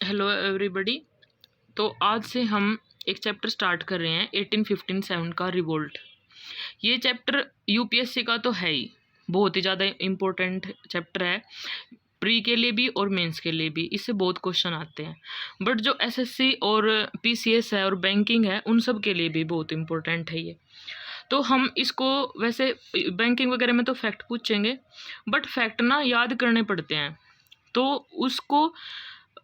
Hello everybody. तो आज से हम एक चैप्टर स्टार्ट कर रहे हैं 1857 का रिवोल्ट। ये चैप्टर यूपीएससी का तो है ही, बहुत ही ज़्यादा इम्पोर्टेंट चैप्टर है, प्री के लिए भी और मेंस के लिए भी। इससे बहुत क्वेश्चन आते हैं, बट जो एसएससी और पीसीएस है और बैंकिंग है उन सब के लिए भी बहुत इम्पोर्टेंट है ये। तो हम इसको वैसे बैंकिंग वगैरह में तो फैक्ट पूछेंगे, बट फैक्ट ना याद करने पड़ते हैं। तो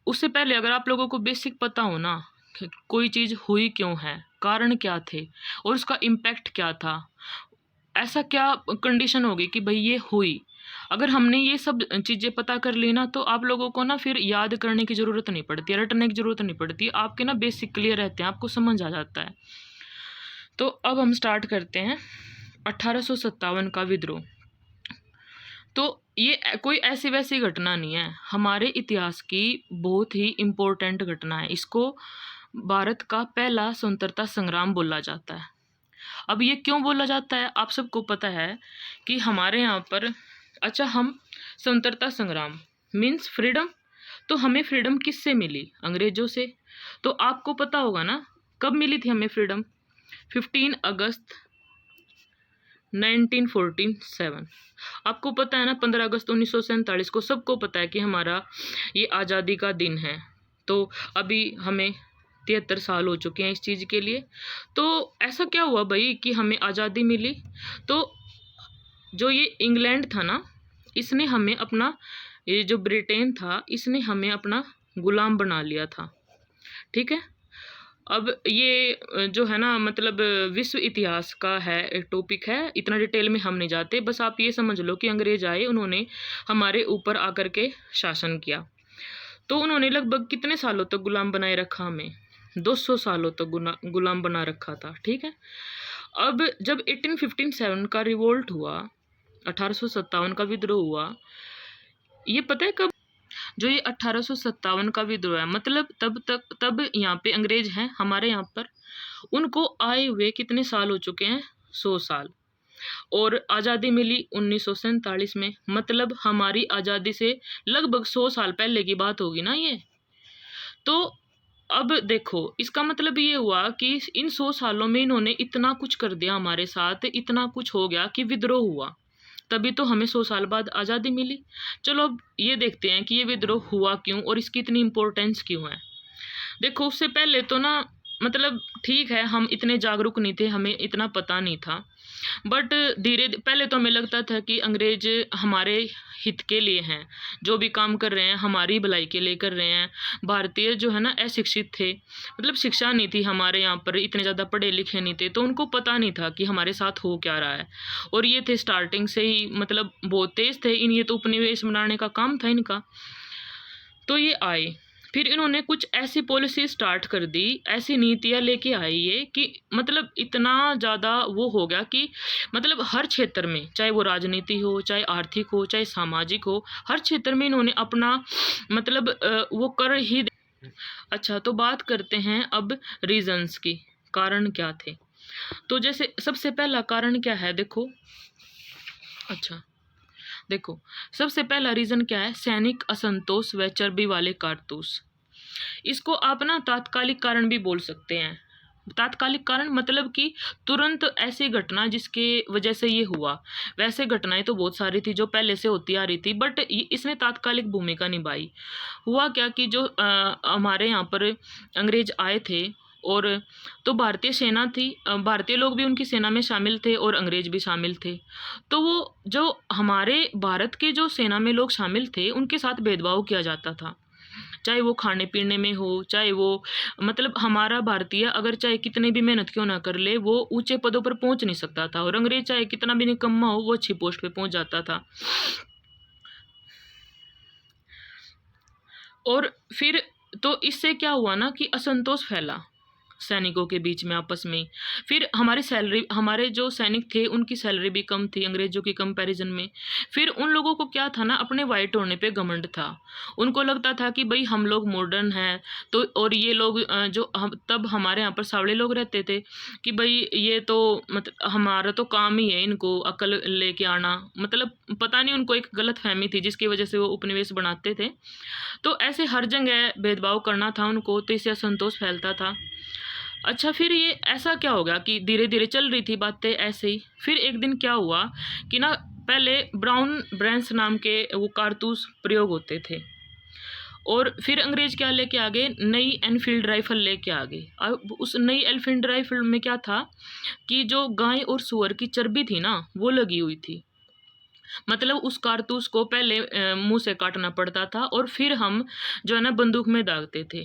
उससे पहले अगर आप लोगों को बेसिक पता हो ना कि कोई चीज़ हुई क्यों है, कारण क्या थे और उसका इम्पैक्ट क्या था, ऐसा क्या कंडीशन होगी कि भाई ये हुई, अगर हमने ये सब चीज़ें पता कर ली ना तो आप लोगों को ना फिर याद करने की ज़रूरत नहीं पड़ती, रटने की ज़रूरत नहीं पड़ती, आपके ना बेसिक क्लियर रहते हैं, आपको समझ आ जाता है। तो अब हम स्टार्ट करते हैं 1857 का विद्रोह। तो ये कोई ऐसी वैसी घटना नहीं है, हमारे इतिहास की बहुत ही इम्पोर्टेंट घटना है। इसको भारत का पहला स्वतंत्रता संग्राम बोला जाता है। अब ये क्यों बोला जाता है, आप सबको पता है कि हमारे यहाँ पर हम स्वतंत्रता संग्राम मीन्स फ्रीडम, तो हमें फ्रीडम किससे मिली? अंग्रेजों से। तो आपको पता होगा ना कब मिली थी हमें फ्रीडम? 15 अगस्त 1947। आपको पता है ना 15 अगस्त 1947 को सबको पता है कि हमारा ये आज़ादी का दिन है। तो अभी हमें 73 साल हो चुके हैं इस चीज़ के लिए। तो ऐसा क्या हुआ भाई कि हमें आज़ादी मिली? तो जो ये इंग्लैंड था ना, इसने हमें अपना, ये जो ब्रिटेन था इसने हमें अपना गुलाम बना लिया था, ठीक है। अब ये जो है ना मतलब विश्व इतिहास का है, एक टॉपिक है, इतना डिटेल में हम नहीं जाते, बस आप ये समझ लो कि अंग्रेज आए, उन्होंने हमारे ऊपर आकर के शासन किया। तो उन्होंने लगभग कितने सालों तक गुलाम बनाए रखा हमें? 200 सालों तक गुलाम बना रखा था, ठीक है। अब जब 1857 का रिवोल्ट हुआ, 1857 का विद्रोह हुआ, ये पता है कब? जो ये 1857 का विद्रोह है, मतलब तब यहाँ पे अंग्रेज हैं हमारे यहाँ पर, उनको आए हुए कितने साल हो चुके हैं? 100 साल। और आज़ादी मिली 1947 में, मतलब हमारी आज़ादी से लगभग 100 साल पहले की बात होगी ना ये। तो अब देखो, इसका मतलब ये हुआ कि इन 100 सालों में इन्होंने इतना कुछ कर दिया हमारे साथ, इतना कुछ हो गया कि विद्रोह हुआ, तभी तो हमें 100 साल बाद आज़ादी मिली। चलो अब ये देखते हैं कि ये विद्रोह हुआ क्यों और इसकी इतनी इम्पोर्टेंस क्यों है। देखो, उससे पहले तो ना मतलब ठीक है, हम इतने जागरूक नहीं थे, हमें इतना पता नहीं था, बट धीरे पहले तो हमें लगता था कि अंग्रेज हमारे हित के लिए हैं, जो भी काम कर रहे हैं हमारी भलाई के लिए कर रहे हैं। भारतीय जो है ना अशिक्षित थे, मतलब शिक्षा नहीं थी हमारे यहाँ पर, इतने ज़्यादा पढ़े लिखे नहीं थे, तो उनको पता नहीं था कि हमारे साथ हो क्या रहा है। और ये थे स्टार्टिंग से ही मतलब बहुत तेज थे इन, ये तो उपनिवेश बनाने का काम था इनका। तो ये आए, फिर इन्होंने कुछ ऐसी पॉलिसी स्टार्ट कर दी, ऐसी नीतियाँ लेके आई ये कि मतलब इतना ज़्यादा वो हो गया कि मतलब हर क्षेत्र में, चाहे वो राजनीति हो, चाहे आर्थिक हो, चाहे सामाजिक हो, हर क्षेत्र में इन्होंने अपना मतलब वो कर ही अच्छा, तो बात करते हैं अब रीजंस की, कारण क्या थे। तो जैसे सबसे पहला कारण क्या है, देखो, देखो सबसे पहला रीज़न क्या है? सैनिक असंतोष व चर्बी वाले कारतूस। इसको आप ना तात्कालिक कारण भी बोल सकते हैं। तात्कालिक कारण मतलब कि तुरंत ऐसी घटना जिसके वजह से ये हुआ। वैसे घटनाएं तो बहुत सारी थी जो पहले से होती आ रही थी, बट इसने तात्कालिक भूमिका निभाई। हुआ क्या कि जो हमारे यहाँ पर अंग्रेज आए थे, और तो भारतीय सेना थी, भारतीय लोग भी उनकी सेना में शामिल थे और अंग्रेज भी शामिल थे। तो वो जो हमारे भारत के जो सेना में लोग शामिल थे उनके साथ भेदभाव किया जाता था, चाहे वो खाने पीने में हो, चाहे वो मतलब हमारा भारतीय अगर चाहे कितने भी मेहनत क्यों ना कर ले, वो ऊंचे पदों पर पहुंच नहीं सकता था, और अंग्रेज चाहे कितना भी निकम्मा हो, वो अच्छी पोस्ट पे पहुंच जाता था। और फिर तो इससे क्या हुआ ना कि असंतोष फैला, सैनिकों के बीच में आपस में। फिर हमारी सैलरी, हमारे जो सैनिक थे उनकी सैलरी भी कम थी अंग्रेजों के कंपैरिजन में। फिर उन लोगों को क्या था ना, अपने वाइट होने पे घमंड था। उनको लगता था कि भाई हम लोग मॉडर्न हैं, तो और ये लोग जो हम तब हमारे यहाँ पर सावड़े लोग रहते थे कि भाई ये तो मतलब हमारा तो काम ही है इनको अकल लेके आना, मतलब पता नहीं उनको एक गलत फहमी थी जिसकी वजह से वो उपनिवेश बनाते थे। तो ऐसे हर जगह भेदभाव करना था उनको, तो इससे असंतोष फैलता था। अच्छा, फिर ये ऐसा क्या हो गया कि धीरे धीरे चल रही थी बातें ऐसे ही। फिर एक दिन क्या हुआ कि ना, पहले ब्राउन ब्रेंस नाम के वो कारतूस प्रयोग होते थे, और फिर अंग्रेज क्या लेके आ गए, नई एनफील्ड राइफल लेके आ गए। अब उस नई एनफील्ड राइफल में क्या था कि जो गाय और सुअर की चर्बी थी ना वो लगी हुई थी। मतलब उस कारतूस को पहले मुंह से काटना पड़ता था और फिर हम जो है ना बंदूक में दागते थे।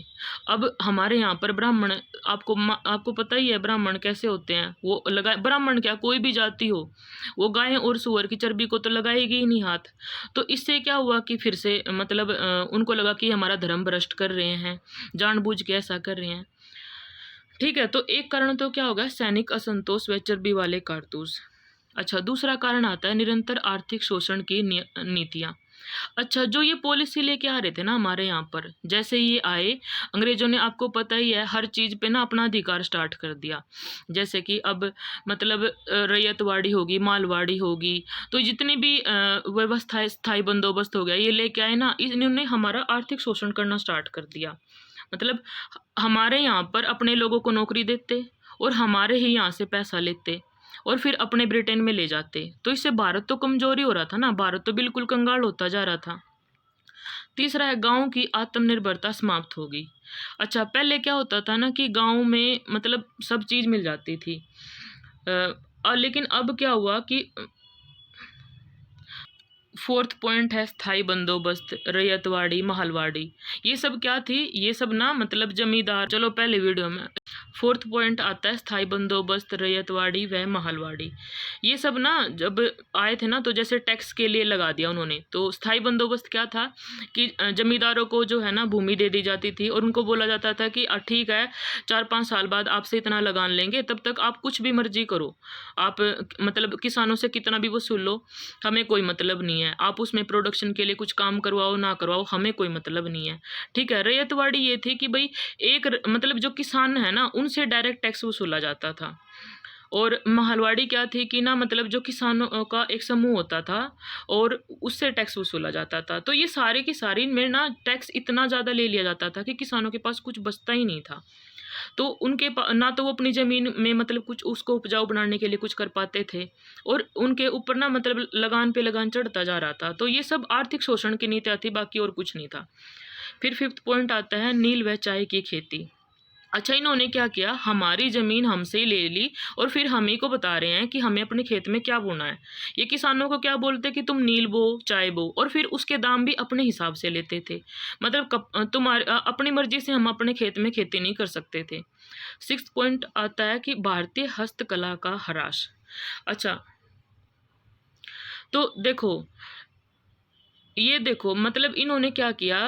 अब हमारे यहाँ पर ब्राह्मण, आपको पता ही है ब्राह्मण कैसे होते हैं, वो लगा, ब्राह्मण क्या कोई भी जाति हो, वो गाय और सुअर की चर्बी को तो लगाएगी ही नहीं हाथ। तो इससे क्या हुआ कि फिर से मतलब उनको लगा कि हमारा धर्म भ्रष्ट कर रहे हैं, जानबूझ के ऐसा कर रहे हैं। ठीक है, तो एक कारण तो क्या होगा, सैनिक असंतोष व चर्बी वाले कारतूस। अच्छा, दूसरा कारण आता है निरंतर आर्थिक शोषण की नीतियाँ। अच्छा, जो ये पॉलिसी लेके आ रहे थे ना हमारे यहाँ पर, जैसे ये आए अंग्रेजों ने, आपको पता ही है हर चीज़ पे ना अपना अधिकार स्टार्ट कर दिया। जैसे कि अब मतलब रैयतवाड़ी होगी, मालवाड़ी होगी, तो जितनी भी व्यवस्था, स्थायी बंदोबस्त हो गया, ये लेके आए ना, इन्होंने हमारा आर्थिक शोषण करना स्टार्ट कर दिया। मतलब हमारे यहाँ पर अपने लोगों को नौकरी देते और हमारे ही यहाँ से पैसा लेते और फिर अपने ब्रिटेन में ले जाते। तो इससे भारत तो कमजोरी हो रहा था ना, भारत तो बिल्कुल कंगाल होता जा रहा था। तीसरा है, गांव की आत्मनिर्भरता समाप्त होगी। अच्छा, पहले क्या होता था ना कि गांव में मतलब सब चीज़ मिल जाती थी, लेकिन अब क्या हुआ कि फोर्थ पॉइंट है स्थायी बंदोबस्त, रैयतवाड़ी, महलवाड़ी। ये सब क्या थी, ये सब ना मतलब जमींदार, चलो पहले वीडियो में। फोर्थ पॉइंट आता है स्थायी बंदोबस्त, रैयतवाड़ी व महलवाड़ी। ये सब ना जब आए थे ना, तो जैसे टैक्स के लिए लगा दिया उन्होंने। तो स्थायी बंदोबस्त क्या था कि जमींदारों को जो है ना भूमि दे दी जाती थी और उनको बोला जाता था कि ठीक है 4-5 साल बाद आपसे इतना लगान लेंगे, तब तक आप कुछ भी मर्जी करो, आप मतलब किसानों से कितना भी वसूल लो, हमें कोई मतलब नहीं है, आप उसमें प्रोडक्शन के लिए कुछ काम करवाओ ना करवाओ, हमें कोई मतलब नहीं है। ठीक है, रैयतवाड़ी ये थी कि भाई एक मतलब जो किसान है ना उनसे डायरेक्ट टैक्स वसूला जाता था। और महलवाड़ी क्या थी कि ना मतलब जो किसानों का एक समूह होता था और उससे टैक्स वसूला जाता था। तो ये सारे की सारी में ना टैक्स इतना ज़्यादा ले लिया जाता था कि किसानों के पास कुछ बचता ही नहीं था। तो उनके ना तो वो अपनी ज़मीन में मतलब कुछ उसको उपजाऊ बनाने के लिए कुछ कर पाते थे, और उनके ऊपर ना मतलब लगान पे लगान चढ़ता जा रहा था। तो ये सब आर्थिक शोषण की नीतियाँ थी, बाकी और कुछ नहीं था। फिर फिफ्थ पॉइंट आता है नील व चाय की खेती। अच्छा, इन्होंने क्या किया, हमारी ज़मीन हमसे ही ले ली और फिर हम ही को बता रहे हैं कि हमें अपने खेत में क्या बोना है। ये किसानों को क्या बोलते कि तुम नील बो, चाय बो, और फिर उसके दाम भी अपने हिसाब से लेते थे। मतलब तुम्हारे अपनी मर्जी से हम अपने खेत में खेती नहीं कर सकते थे। सिक्स्थ पॉइंट आता है कि भारतीय हस्तकला का ह्रास। अच्छा, तो देखो ये देखो मतलब इन्होंने क्या किया,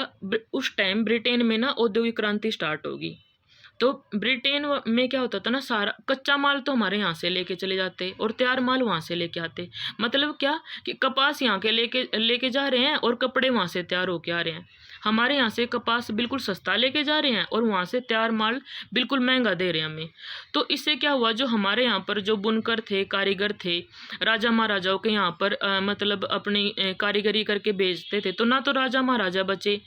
उस टाइम ब्रिटेन में ना औद्योगिक क्रांति स्टार्ट होगी। तो ब्रिटेन में क्या होता था ना, सारा कच्चा माल तो हमारे यहाँ से लेके चले जाते और तैयार माल वहाँ से लेके आते। मतलब क्या कि कपास यहाँ के लेके जा रहे हैं और कपड़े वहाँ से तैयार होके आ रहे हैं। हमारे यहाँ से कपास बिल्कुल सस्ता लेके जा रहे हैं और वहाँ से तैयार माल बिल्कुल महंगा दे रहे हैं हमें। तो इससे क्या हुआ, जो हमारे यहाँ पर जो बुनकर थे, कारीगर थे, राजा महाराजाओं के यहाँ पर मतलब अपनी कारीगरी करके बेचते थे, तो ना तो राजा महाराजा बचे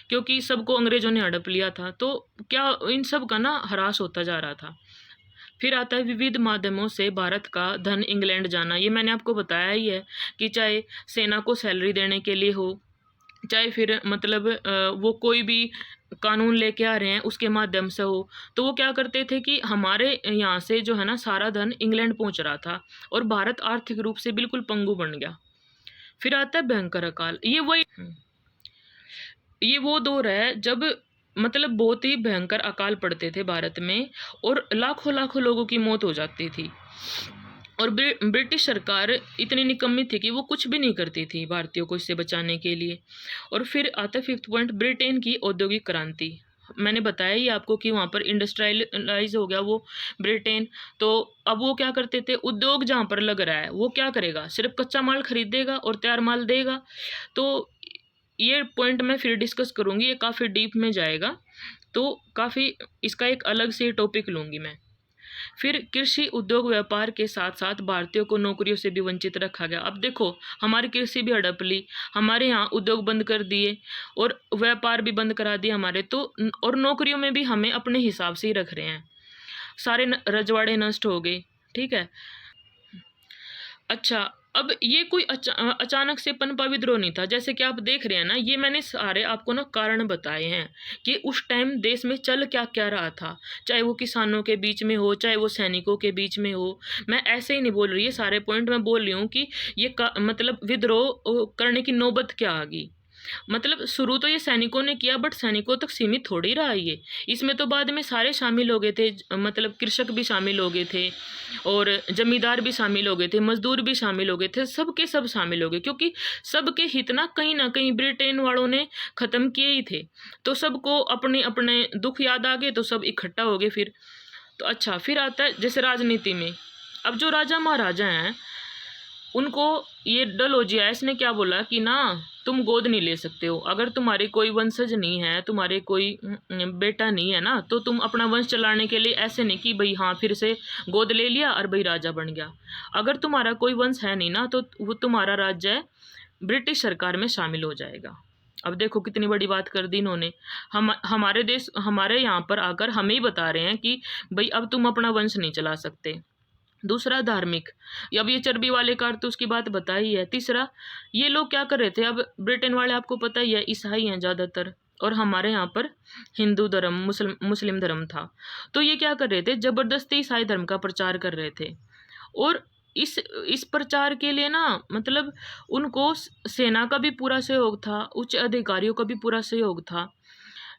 क्योंकि सबको अंग्रेजों ने हड़प लिया था। तो क्या इन सब का ना ह्रास होता जा रहा था। फिर आता है विविध माध्यमों से भारत का धन इंग्लैंड जाना। ये मैंने आपको बताया ही है कि चाहे सेना को सैलरी देने के लिए हो, चाहे फिर मतलब वो कोई भी कानून लेके आ रहे हैं उसके माध्यम से हो, तो वो क्या करते थे कि हमारे यहाँ से जो है ना सारा धन इंग्लैंड पहुँच रहा था और भारत आर्थिक रूप से बिल्कुल पंगु बन गया। फिर आता है भयंकर अकाल। ये वो दौर है जब मतलब बहुत ही भयंकर अकाल पड़ते थे भारत में और लाखों लाखों लोगों की मौत हो जाती थी। और ब्रिटिश सरकार इतनी निकम्मी थी कि वो कुछ भी नहीं करती थी भारतीयों को इससे बचाने के लिए। और फिर आता है फिफ्थ पॉइंट, ब्रिटेन की औद्योगिक क्रांति। मैंने बताया ही आपको कि वहाँ पर इंडस्ट्रियलाइज हो गया वो ब्रिटेन। तो अब वो क्या करते थे, उद्योग जहाँ पर लग रहा है वो क्या करेगा, सिर्फ कच्चा माल खरीदेगा और तैयार माल देगा। तो ये पॉइंट मैं फिर डिस्कस करूँगी, ये काफ़ी डीप में जाएगा, तो काफ़ी इसका एक अलग से टॉपिक लूँगी मैं। फिर कृषि उद्योग व्यापार के साथ साथ भारतीयों को नौकरियों से भी वंचित रखा गया। अब देखो हमारी कृषि भी हड़प ली, हमारे यहाँ उद्योग बंद कर दिए और व्यापार भी बंद करा दिए हमारे, तो और नौकरियों में भी हमें अपने हिसाब से ही रख रहे हैं, सारे रजवाड़े नष्ट हो गए। ठीक है। अच्छा, अब ये कोई अचानक से पनपा विद्रोह नहीं था, जैसे कि आप देख रहे हैं ना, ये मैंने सारे आपको ना कारण बताए हैं कि उस टाइम देश में चल क्या क्या रहा था, चाहे वो किसानों के बीच में हो, चाहे वो सैनिकों के बीच में हो। मैं ऐसे ही नहीं बोल रही, ये सारे पॉइंट मैं बोल रही हूँ कि ये मतलब विद्रोह करने की नौबत क्या आ गई। मतलब शुरू तो ये सैनिकों ने किया, बट सैनिकों तक सीमित थोड़ी रहा ये, इसमें तो बाद में सारे शामिल हो गए थे, मतलब कृषक भी शामिल हो गए थे और जमींदार भी शामिल हो गए थे, मजदूर भी शामिल हो गए थे, सबके सब शामिल हो गए, क्योंकि सबके हित ना कहीं ब्रिटेन वालों ने ख़त्म किए ही थे। तो सबको अपने अपने दुख याद आ गए, तो सब इकट्ठा हो गए फिर। तो अच्छा, फिर आता है जैसे राजनीति में, अब जो राजा महाराजा हैं उनको ये डलहौजिया इसने क्या बोला कि ना तुम गोद नहीं ले सकते हो, अगर तुम्हारे कोई वंशज नहीं है, तुम्हारे कोई बेटा नहीं है ना, तो तुम अपना वंश चलाने के लिए ऐसे नहीं कि भाई हाँ फिर से गोद ले लिया और भाई राजा बन गया। अगर तुम्हारा कोई वंश है नहीं ना, तो वो तुम्हारा राज्य है ब्रिटिश सरकार में शामिल हो जाएगा। अब देखो कितनी बड़ी बात कर दी इन्होंने, हमारे देश हमारे यहाँ पर आकर हमें ही बता रहे हैं कि भाई अब तुम अपना वंश नहीं चला सकते। दूसरा धार्मिक, अब ये चर्बी वाले कारतूस की बात बताई है। तीसरा, ये लोग क्या कर रहे थे, अब ब्रिटेन वाले आपको पता ही है ईसाई हैं ज़्यादातर, और हमारे यहाँ पर हिंदू धर्म मुस्लिम धर्म था। तो ये क्या कर रहे थे, ज़बरदस्ती ईसाई धर्म का प्रचार कर रहे थे। और इस प्रचार के लिए ना मतलब उनको सेना का भी पूरा सहयोग था, उच्च अधिकारियों का भी पूरा सहयोग था।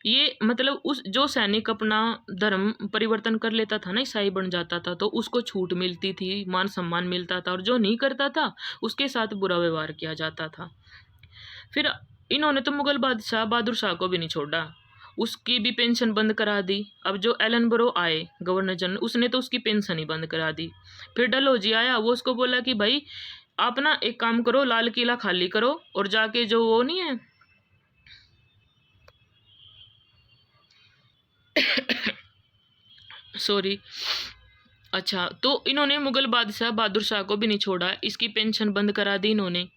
ये मतलब उस जो सैनिक अपना धर्म परिवर्तन कर लेता था ना, ईसाई बन जाता था, तो उसको छूट मिलती थी, मान सम्मान मिलता था, और जो नहीं करता था उसके साथ बुरा व्यवहार किया जाता था। फिर इन्होंने तो मुगल बादशाह बहादुर शाह को भी नहीं छोड़ा, उसकी भी पेंशन बंद करा दी। अब जो एलनबरो आए गवर्नर जनरल, उसने तो उसकी पेंशन ही बंद करा दी। फिर डलहौजी आया, वो उसको बोला कि भाई आप ना एक काम करो, लाल किला खाली करो और जाके जो वो नहीं है सॉरी। अच्छा, तो इन्होंने मुगल बादशाह बहादुर शाह को भी नहीं छोड़ा, इसकी पेंशन बंद करा दी इन्होंने,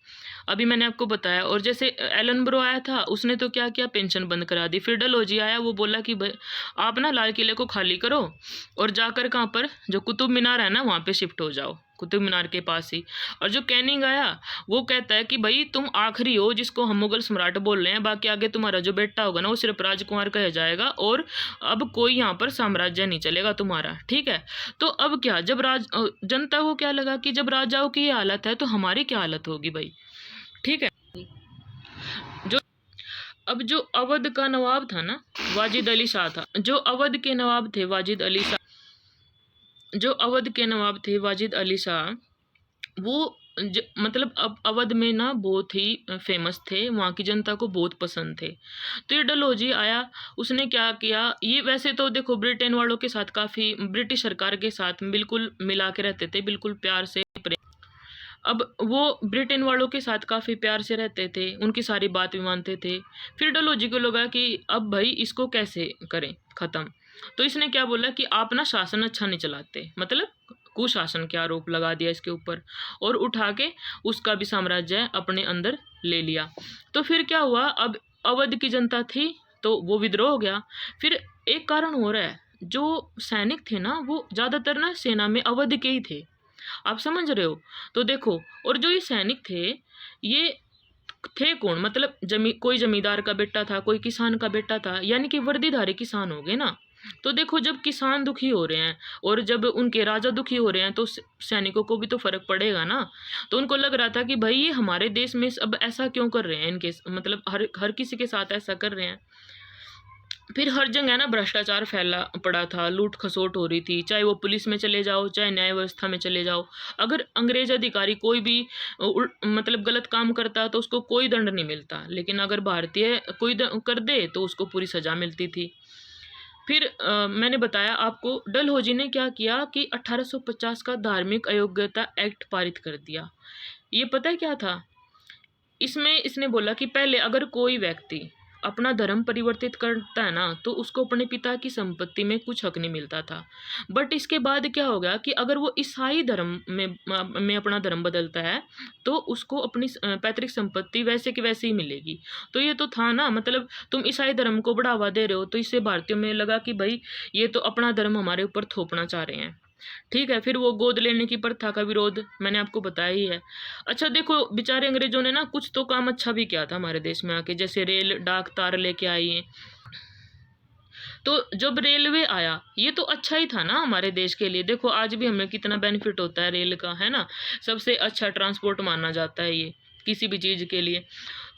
अभी मैंने आपको बताया। और जैसे एलनब्रो आया था, उसने तो क्या किया, पेंशन बंद करा दी। फिर डलहौजी आया, वो बोला कि भाई आप ना लाल किले को खाली करो और जाकर कहाँ पर जो कुतुब मीनार है ना वहाँ पे शिफ्ट हो जाओ, कुतुब मीनार के पास ही। और जो कैनिंग आया वो कहता है कि भाई तुम आखिरी हो जिसको हम मुगल सम्राट बोल रहे हैं, बाकी आगे तुम्हारा जो बेटा होगा ना वो सिर्फ राजकुमार कहा जाएगा, और अब कोई यहाँ पर साम्राज्य नहीं चलेगा तुम्हारा। ठीक है। तो अब क्या, जब जनता को क्या लगा कि जब राजाओं की ये हालत है तो हमारी क्या हालत होगी भाई। ठीक है। जो अब जो अवध का नवाब था ना, वाजिद अली शाह था, जो अवध के नवाब थे वाजिद अली शाह, जो अवध के नवाब थे वाजिद अली शाह, वो मतलब अब अवध में ना बहुत ही फेमस थे, वहाँ की जनता को बहुत पसंद थे। तो ये डलहौजी आया, उसने क्या किया, ये वैसे तो देखो ब्रिटेन वालों के साथ काफ़ी, ब्रिटिश सरकार के साथ बिल्कुल मिला के रहते थे, बिल्कुल प्यार से। अब वो ब्रिटेन वालों के साथ काफ़ी प्यार से रहते थे, उनकी सारी बात भी मानते थे। फिर डलहौजी को लगा कि अब भाई इसको कैसे करें ख़त्म। तो इसने क्या बोला कि आप ना शासन अच्छा नहीं चलाते, मतलब कुशासन के आरोप लगा दिया इसके ऊपर, और उठा के उसका भी साम्राज्य अपने अंदर ले लिया। तो फिर क्या हुआ, अब अवध की जनता थी तो वो विद्रोह हो गया। फिर एक कारण हो रहा है, जो सैनिक थे ना वो ज़्यादातर ना सेना में अवध के ही थे, आप समझ रहे हो। तो देखो, और जो ये सैनिक थे ये थे कौन, मतलब कोई जमींदार का बेटा था, कोई किसान का बेटा था, यानी कि वर्दीधारी किसान हो गए ना। तो देखो जब किसान दुखी हो रहे हैं और जब उनके राजा दुखी हो रहे हैं तो सैनिकों को भी तो फर्क पड़ेगा ना। तो उनको लग रहा था कि भाई ये हमारे देश में अब ऐसा क्यों कर रहे हैं, इनके मतलब हर किसी के साथ ऐसा कर रहे हैं। फिर हर जगह ना भ्रष्टाचार फैला पड़ा था, लूट खसोट हो रही थी, चाहे वो पुलिस में चले जाओ, चाहे न्याय व्यवस्था में चले जाओ। अगर अंग्रेज अधिकारी कोई भी मतलब गलत काम करता तो उसको कोई दंड नहीं मिलता, लेकिन अगर भारतीय कोई कर दे तो उसको पूरी सजा मिलती थी। फिर मैंने बताया आपको डलहौजी ने क्या किया कि 1850 का धार्मिक अयोग्यता एक्ट पारित कर दिया। ये पता है क्या था? इसमें इसने बोला कि पहले अगर कोई व्यक्ति अपना धर्म परिवर्तित करता है ना, तो उसको अपने पिता की संपत्ति में कुछ हक नहीं मिलता था। बट इसके बाद क्या हो गया कि अगर वो ईसाई धर्म में अपना धर्म बदलता है, तो उसको अपनी पैतृक संपत्ति वैसे की वैसे ही मिलेगी। तो ये तो था ना, मतलब तुम ईसाई धर्म को बढ़ावा दे रहे हो, तो इससे भारतीयों में लगा कि भाई ये तो अपना धर्म हमारे ऊपर थोपना चाह रहे हैं। ठीक है, फिर वो गोद लेने की प्रथा का विरोध मैंने आपको बताया ही है। अच्छा देखो, बेचारे अंग्रेजों ने ना कुछ तो काम अच्छा भी किया था हमारे देश में आके, जैसे रेल डाक तार लेके आई हैं। तो जब रेलवे आया, ये तो अच्छा ही था ना हमारे देश के लिए। देखो आज भी हमें कितना बेनिफिट होता है रेल का, है ना। सबसे अच्छा ट्रांसपोर्ट माना जाता है ये किसी भी चीज़ के लिए।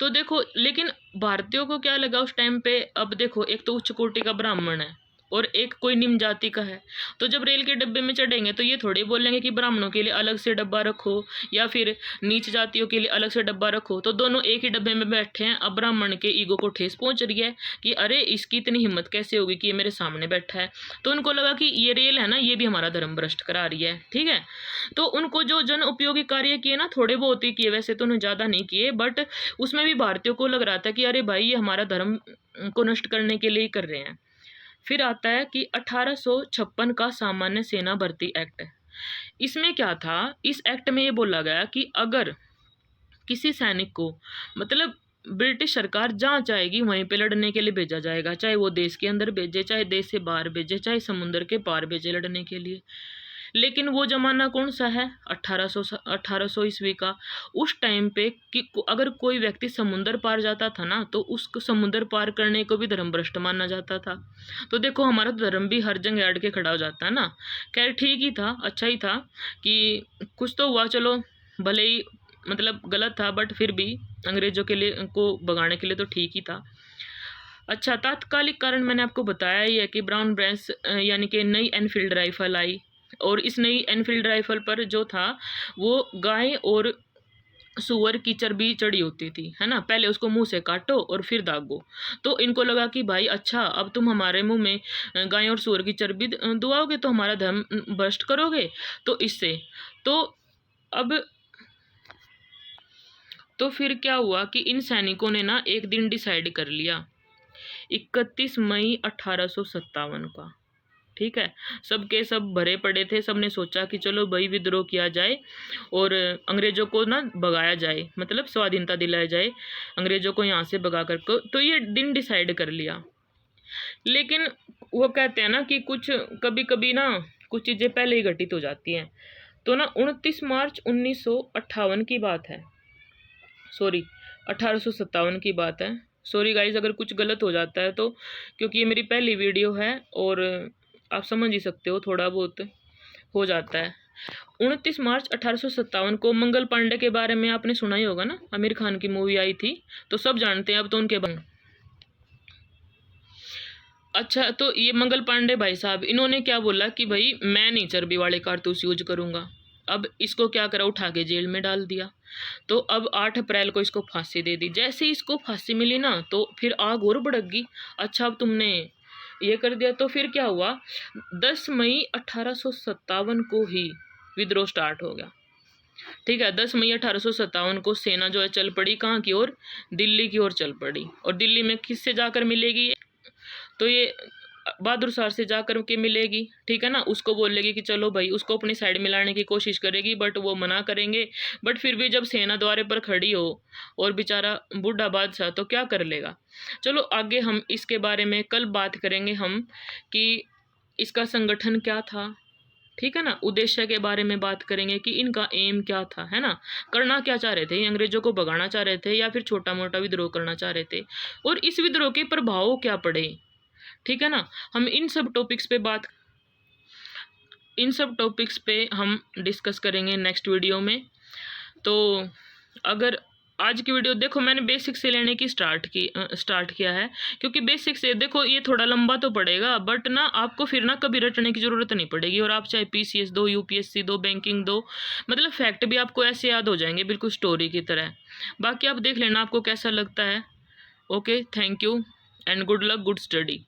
तो देखो, लेकिन भारतीयों को क्या लगा उस टाइम पे, अब देखो एक तो उच्च कोटि का ब्राह्मण है और एक कोई निम्न जाति का है। तो जब रेल के डब्बे में चढ़ेंगे तो ये थोड़ी बोलेंगे कि ब्राह्मणों के लिए अलग से डब्बा रखो या फिर नीच जातियों के लिए अलग से डब्बा रखो। तो दोनों एक ही डब्बे में बैठे हैं। अब ब्राह्मण के ईगो को ठेस पहुंच रही है कि अरे इसकी इतनी हिम्मत कैसे होगी कि ये मेरे सामने बैठा है। तो उनको लगा कि ये रेल है ना, ये भी हमारा धर्म भ्रष्ट करा रही है। ठीक है, तो उनको जो जन उपयोगी कार्य किए ना, थोड़े बहुत ही किए, वैसे तो उन्हें ज़्यादा नहीं किए, बट उसमें भी भारतीयों को लग रहा था कि अरे भाई ये हमारा धर्म को नष्ट करने के लिए ही कर रहे हैं। फिर आता है कि 1856 का सामान्य सेना भर्ती एक्ट। इसमें क्या था, इस एक्ट में ये बोला गया कि अगर किसी सैनिक को, मतलब ब्रिटिश सरकार जहाँ चाहेगी वहीं पे लड़ने के लिए भेजा जाएगा, चाहे वो देश के अंदर भेजे, चाहे देश से बाहर भेजे, चाहे समुद्र के पार भेजे लड़ने के लिए। लेकिन वो जमाना कौन सा है, 1800 ईस्वी का। उस टाइम पे कि अगर कोई व्यक्ति समुद्र पार जाता था ना, तो उसको समुद्र पार करने को भी धर्म भ्रष्ट माना जाता था। तो देखो हमारा धर्म भी हर जगह अड़ के खड़ा हो जाता है ना। खैर ठीक ही था, अच्छा ही था कि कुछ तो हुआ, चलो भले ही मतलब गलत था, बट फिर भी अंग्रेजों के लिए को भगाने के लिए तो ठीक ही था। अच्छा, तात्कालिक कारण मैंने आपको बताया ही है कि ब्राउन ब्रेस यानी कि नई एनफील्ड राइफल आई। और इस नई एनफील्ड राइफल पर जो था वो गाय और सुअर की चर्बी चढ़ी होती थी, है ना। पहले उसको मुंह से काटो और फिर दागो। तो इनको लगा कि भाई अच्छा, अब तुम हमारे मुंह में गाय और सुअर की चर्बी दुआओगे तो हमारा धर्म भ्रष्ट करोगे। तो इससे तो अब तो फिर क्या हुआ कि इन सैनिकों ने ना एक दिन डिसाइड कर लिया, 31 मई 1857 का। ठीक है, सबके सब भरे पड़े थे। सबने सोचा कि चलो भाई विद्रोह किया जाए और अंग्रेजों को ना भगाया जाए, मतलब स्वाधीनता दिलाया जाए अंग्रेजों को यहाँ से भगा कर को। तो ये दिन डिसाइड कर लिया। लेकिन वो कहते हैं ना कि कुछ कभी कभी ना कुछ चीज़ें पहले ही घटित हो जाती हैं। तो ना 29 मार्च 1958 की बात है, सॉरी 1857 की बात है। सॉरी गाइज अगर कुछ गलत हो जाता है तो, क्योंकि ये मेरी पहली वीडियो है और आप समझ ही सकते हो थोड़ा बहुत हो जाता है। 29 मार्च 1857 को मंगल पांडे के बारे में आपने सुना ही होगा ना, आमिर खान की मूवी आई थी, तो सब जानते हैं अब तो उनके बारे में। अच्छा, तो ये मंगल पांडे भाई साहब, इन्होंने क्या बोला कि भाई मैं नहीं चर्बी वाले कारतूस यूज करूंगा। अब इसको क्या करा, उठा के जेल में डाल दिया। तो अब 8 अप्रैल को इसको फांसी दे दी। जैसे ही इसको फांसी मिली ना, तो फिर आग और भड़क गई। अच्छा, अब तुमने ये कर दिया। तो फिर क्या हुआ, 10 मई 1857 को ही विद्रोह स्टार्ट हो गया। ठीक है, 10 मई 1857 को सेना जो है चल पड़ी कहाँ की ओर, दिल्ली की ओर चल पड़ी। और दिल्ली में किससे जाकर मिलेगी, तो ये बहादुर शाह से जाकर के मिलेगी। ठीक है ना, उसको बोलेगी कि चलो भाई, उसको अपनी साइड में लाने की कोशिश करेगी, बट वो मना करेंगे। बट फिर भी जब सेना द्वारे पर खड़ी हो और बेचारा बूढ़ा बादशाह, तो क्या कर लेगा। चलो आगे हम इसके बारे में कल बात करेंगे हम, कि इसका संगठन क्या था। ठीक है ना, उद्देश्य के बारे में बात करेंगे कि इनका एम क्या था, है ना, करना क्या चाह रहे थे, अंग्रेजों को भगाना चाह रहे थे या फिर छोटा मोटा विद्रोह करना चाह रहे थे, और इस विद्रोह के प्रभाव क्या पड़े। ठीक है ना, हम इन सब टॉपिक्स पे हम डिस्कस करेंगे नेक्स्ट वीडियो में। तो अगर आज की वीडियो देखो, मैंने बेसिक से लेने की स्टार्ट किया है, क्योंकि बेसिक से देखो ये थोड़ा लंबा तो पड़ेगा, बट ना आपको फिर ना कभी रटने की ज़रूरत नहीं पड़ेगी। और आप चाहे PCS दो, UPSC दो, बैंकिंग दो, मतलब फैक्ट भी आपको ऐसे याद हो जाएंगे बिल्कुल स्टोरी की तरह। बाकी आप देख लेना आपको कैसा लगता है। Okay, thank you and good luck, good study.